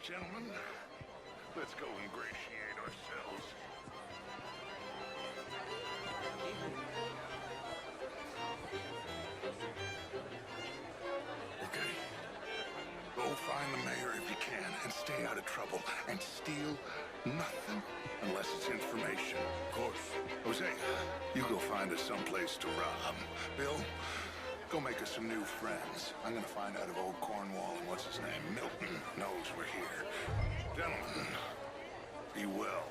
Gentlemen, let's go ingratiate ourselves. Okay. Go find the mayor if you can and stay out of trouble. And steal nothing unless it's information. Of course. Jose, you go find us someplace to rob. Bill, go make us some new friends. I'm gonna find out if old Cornwall and what's his name, Milton, knows we're here. Gentlemen, be well.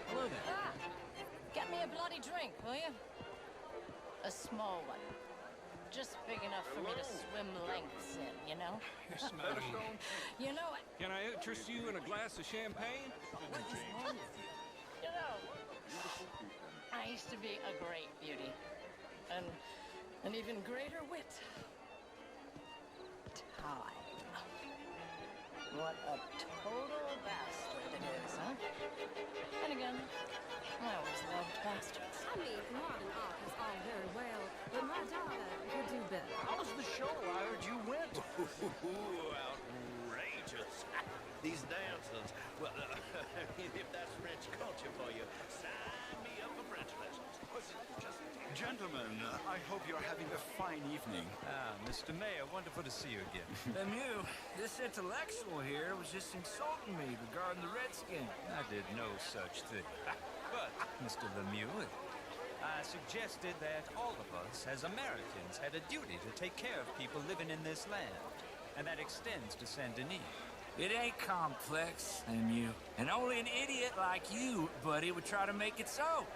Hello there. Ah, get me a bloody drink, will you? A small one. Just big enough for me to swim lengths in, you know? Yes, madam. You know what? Can I interest you in a glass of champagne? You know, I used to be a great beauty. And an even greater wit. Time. What a total bastard it is, huh? And again, I always loved bastards. I mean, modern art is all very well, but my daughter could do better. How was the show? I heard you went. Outrageous. These dancers. Well, if that's French culture for you, sign me up for French lessons. Gentlemen, I hope you're having a fine evening. Ah, Mr. Mayor, wonderful to see you again. Lemieux, this intellectual here was just insulting me regarding the Redskin. I did no such thing. But, Mr. Lemieux, I suggested that all of us, as Americans, had a duty to take care of people living in this land. And that extends to Saint Denis. It ain't complex, Lemieux. And only an idiot like you, buddy, would try to make it so.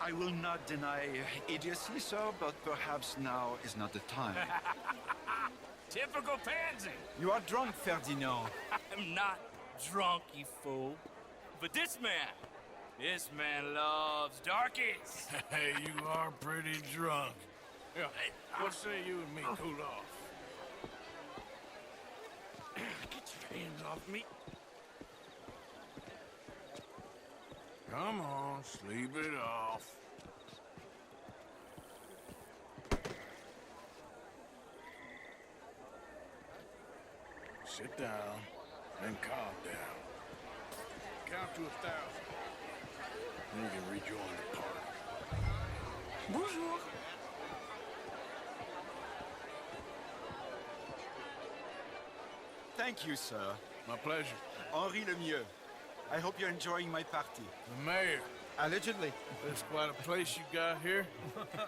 I will not deny idiocy, sir, but perhaps now is not the time. Typical pansy. You are drunk, Ferdinand. I'm not drunk, you fool. But this man loves darkies. Hey, you are pretty drunk. Yeah, what say you and me cool off? Get your hands off me. Come on, sleep it off. Sit down and calm down. Count to 1,000. Then you can rejoin the party. Bonjour. Thank you, sir. My pleasure. Henri Lemieux. I hope you're enjoying my party. The mayor. Allegedly. That's quite a place you got here.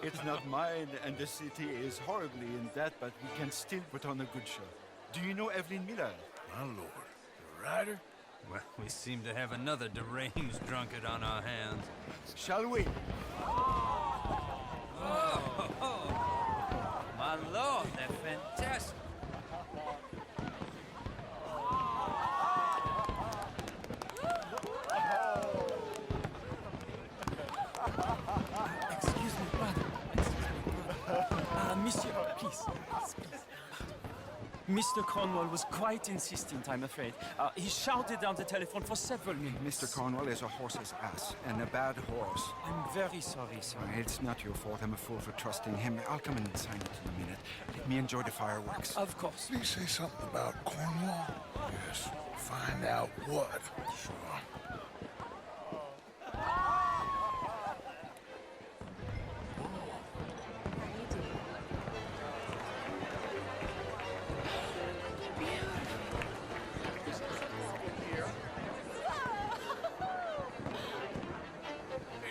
It's not mine, and the city is horribly in debt, but we can still put on a good show. Do you know Evelyn Miller? My lord. The writer? Well, we seem to have another deranged drunkard on our hands. Shall we? Oh, my lord, they're fantastic. Excuse me, brother. Monsieur, please. Mr. Cornwall was quite insistent, I'm afraid. He shouted down the telephone for several minutes. Mr. Cornwall is a horse's ass, and a bad horse. I'm very sorry, sir. It's not your fault. I'm a fool for trusting him. I'll come in and sign it in a minute. Let me enjoy the fireworks. Of course. Did he say something about Cornwall? Yes. Find out what. Sure.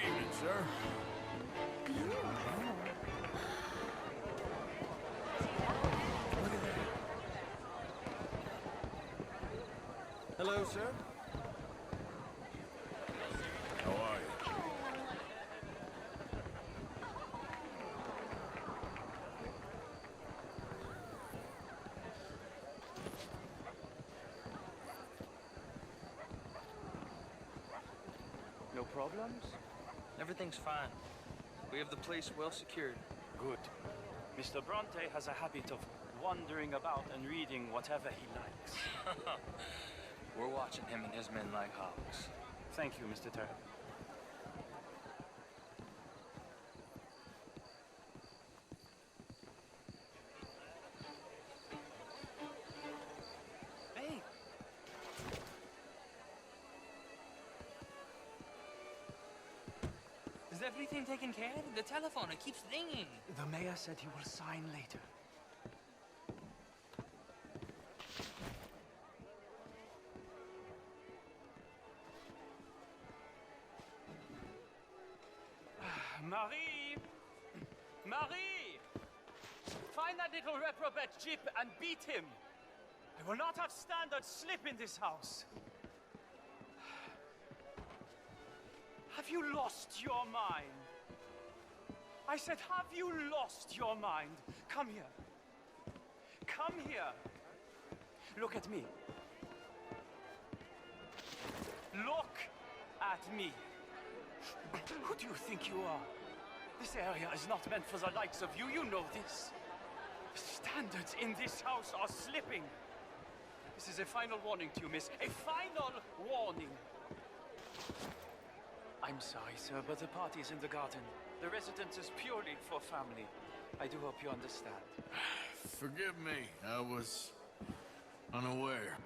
Evening, sir. Hello, sir. How are you? No problems? Everything's fine. We have the place well secured. Good. Mr. Bronte has a habit of wandering about and reading whatever he likes. We're watching him and his men like hawks. Thank you, Mr. Turner. everything taken care of? The telephone, it keeps ringing. The mayor said he will sign later. Marie! Marie! Find that little reprobate Jip and beat him. I will not have standard slip in this house. Have you lost your mind? I said, have you lost your mind? Come here. Come here. Look at me. Look at me. Who do you think you are? This area is not meant for the likes of you. You know this. Standards in this house are slipping. This is a final warning to you, miss. A final warning. I'm sorry, sir, but the party's in the garden. The residence is purely for family. I do hope you understand. Forgive me. I was unaware.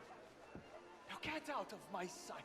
Now get out of my sight.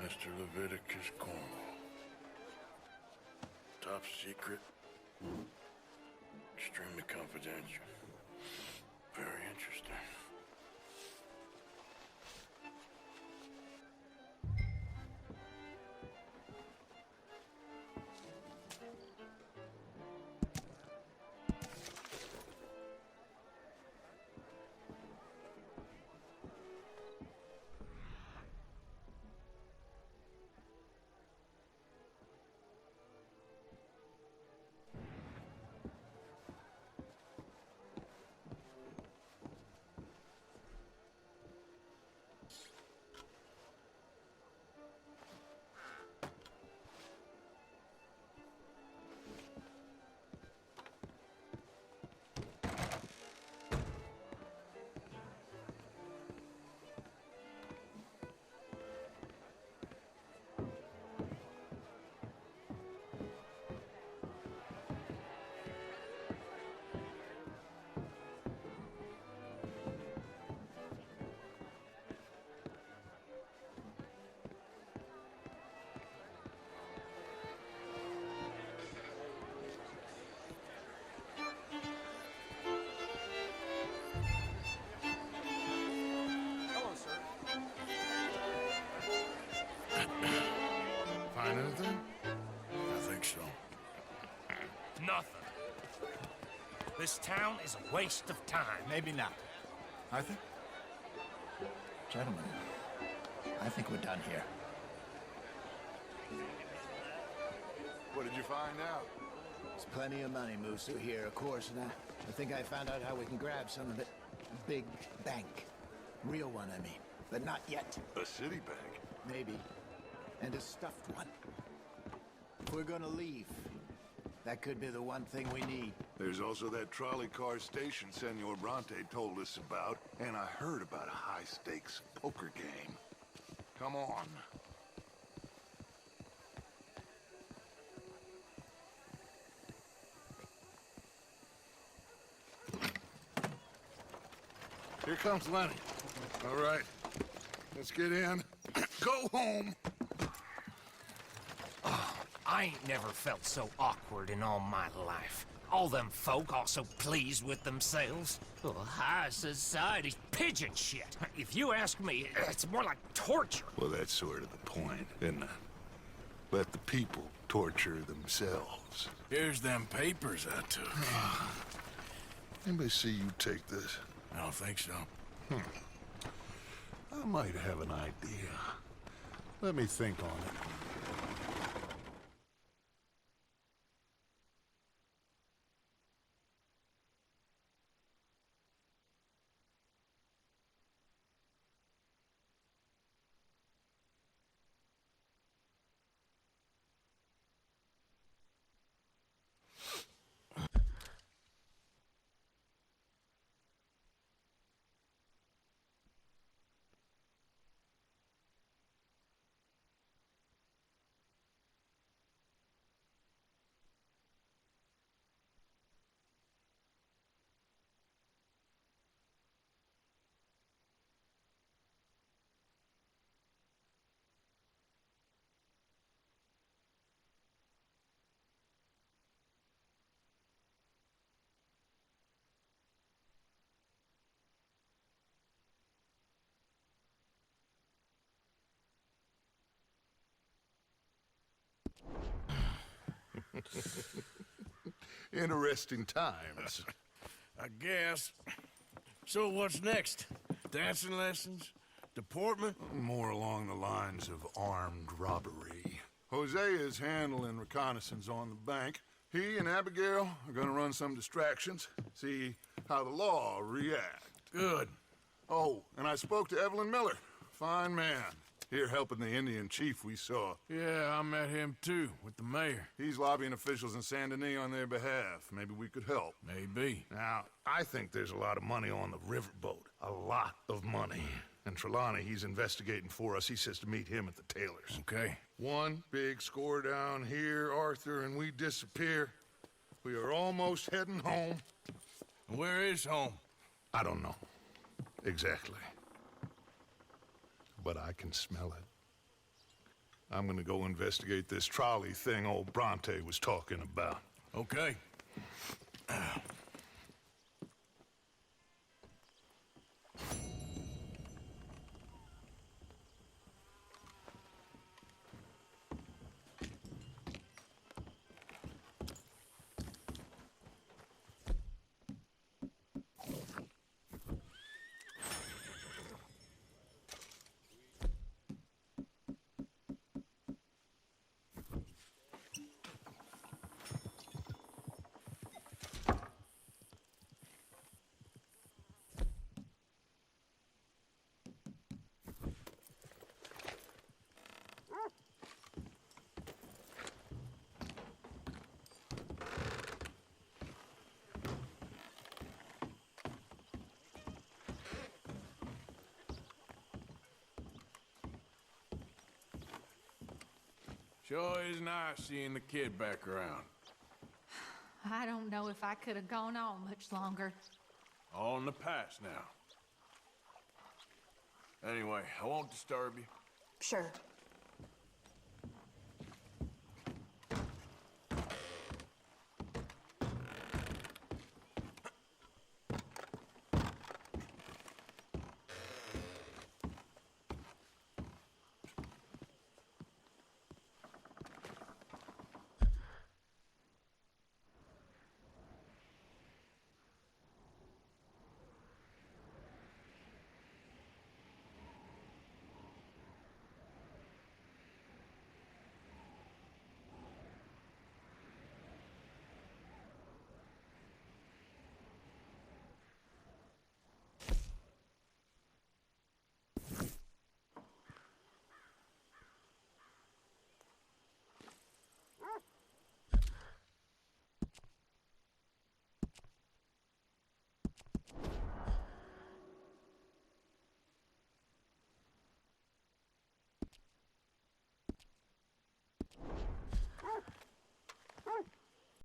Mr. Leviticus Cornwall. Top secret. Extremely confidential. Very interesting. Find anything? I think so. Nothing. This town is a waste of time. Maybe not. Arthur? Gentlemen, I think we're done here. What did you find out? There's plenty of money moves through here, of course, and I think I found out how we can grab some of it. A big bank. Real one, I mean. But not yet. A city bank? Maybe. And a stuffed one. If we're gonna leave, that could be the one thing we need. There's also that trolley car station Senor Bronte told us about, and I heard about a high-stakes poker game. Come on. Here comes Lenny. All right, let's get in. Go home. Oh, I ain't never felt so awkward in all my life. All them folk all so pleased with themselves. Oh, high society pigeon shit. If you ask me, it's more like torture. Well, that's sort of the point, isn't it? Let the people torture themselves. Here's them papers I took. Anybody see you take this? I don't think so. I might have an idea. Let me think on it. Interesting times. I guess. So what's next? Dancing lessons? Deportment? More along the lines of armed robbery. Hosea is handling reconnaissance on the bank. He and Abigail are gonna run some distractions, see how the law react. Good. Oh, and I spoke to Evelyn Miller. Fine man. Here helping the Indian chief we saw. Yeah, I met him too, with the mayor. He's lobbying officials in Saint Denis on their behalf. Maybe we could help. Maybe. Now, I think there's a lot of money on the riverboat. A lot of money. And Trelawney, he's investigating for us. He says to meet him at the Taylor's. Okay. One big score down here, Arthur, and we disappear. We are almost heading home. Where is home? I don't know. Exactly. But I can smell it. I'm gonna go investigate this trolley thing old Bronte was talking about. Okay. Sure is nice seeing the kid back around. I don't know if I could have gone on much longer. All in the past now. Anyway, I won't disturb you. Sure.